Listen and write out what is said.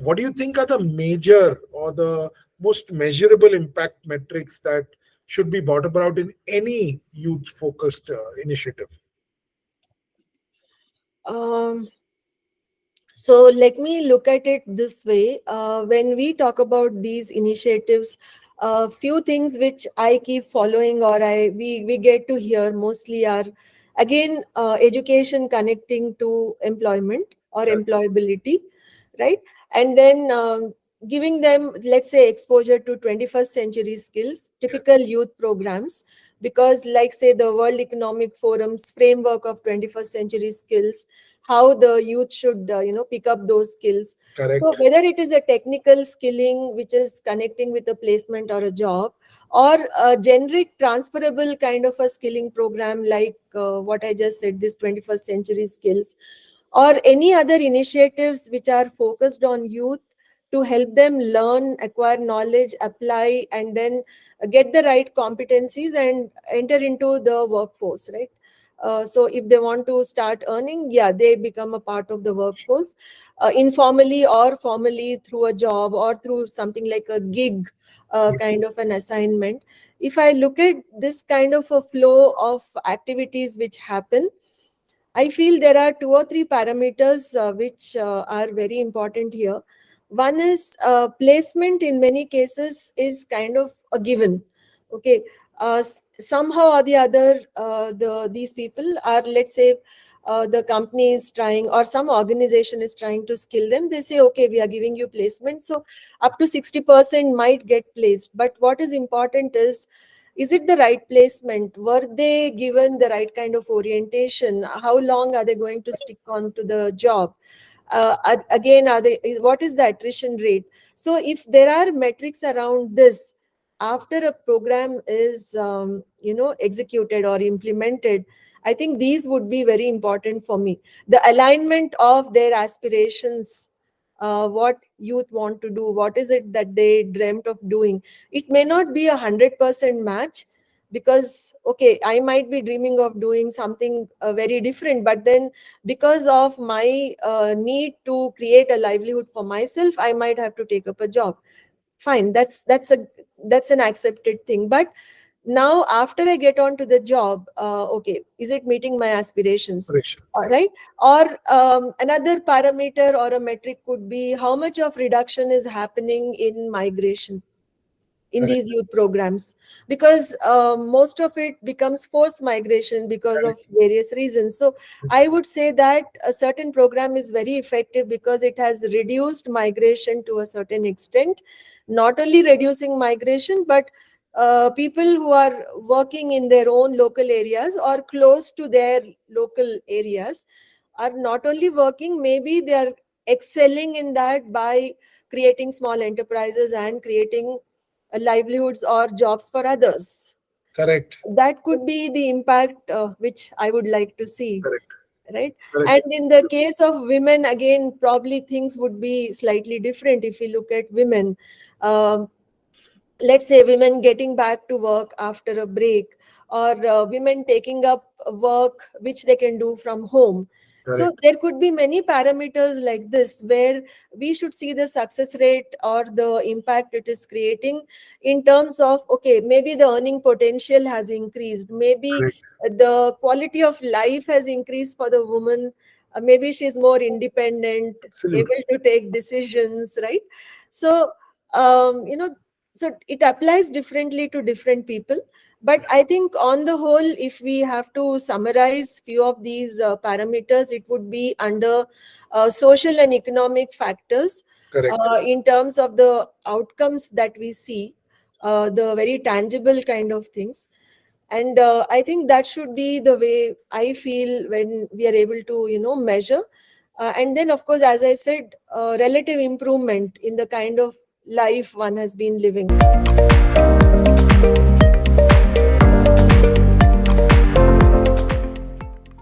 what do you think are the major or the most measurable impact metrics that should be brought about in any youth focused initiative? Um, so let me look at it this way. When we talk about these initiatives, a few things which I keep following or we get to hear mostly are, again, education connecting to employment or Correct. employability, right? And then giving them, let's say, exposure to 21st century skills, Yes. typical youth programs, because like say the World Economic Forum's framework of 21st century skills, how the youth should pick up those skills. So Correct. whether it is a technical skilling which is connecting with a placement or a job, or a generic transferable kind of a skilling program like what I just said, this 21st century skills, or any other initiatives which are focused on youth to help them learn, acquire knowledge, apply, and then get the right competencies and enter into the workforce, right? So if they want to start earning, yeah, they become a part of the workforce, informally or formally through a job or through something like a gig, kind of an assignment. If I look at this kind of a flow of activities which happen, I feel there are two or three parameters which are very important here. One is placement in many cases is kind of a given. Okay. Somehow or the other, these people are, let's say, the company is trying or some organization is trying to skill them. They say, okay, we are giving you placement. So up to 60% might get placed. But what is important is it the right placement? Were they given the right kind of orientation? How long are they going to stick on to the job? Again, what is the attrition rate? So if there are metrics around this after a program is executed or implemented, I think these would be very important for me. The alignment of their aspirations, what youth want to do, what is it that they dreamt of doing. It may not be 100% match, because okay, I might be dreaming of doing something very different, but then because of my need to create a livelihood for myself, I might have to take up a job. Fine, that's an accepted thing. But now after I get onto the job, okay, is it meeting my aspirations? All right. Or another parameter or a metric could be how much of reduction is happening in migration in Correct. these youth programs, because most of it becomes forced migration because of various reasons. So I would say that a certain program is very effective because it has reduced migration to a certain extent. Not only reducing migration, but people who are working in their own local areas or close to their local areas are not only working, maybe they are excelling in that by creating small enterprises and creating livelihoods or jobs for others. Correct. That could be the impact which I would like to see, Correct. right? Correct. And in the case of women, again, probably things would be slightly different if we look at women. Um, let's say women getting back to work after a break, or women taking up work which they can do from home. So Correct. there could be many parameters like this where we should see the success rate or the impact it is creating in terms of, okay, maybe the earning potential has increased, maybe Correct. the quality of life has increased for the woman, maybe she's more independent, Absolutely. able to take decisions, right? So so it applies differently to different people. But I think on the whole, if we have to summarize few of these parameters, it would be under social and economic factors, Correct. in terms of the outcomes that we see, the very tangible kind of things. And I think that should be the way I feel when we are able to measure. And then of course, as I said, relative improvement in the kind of life one has been living.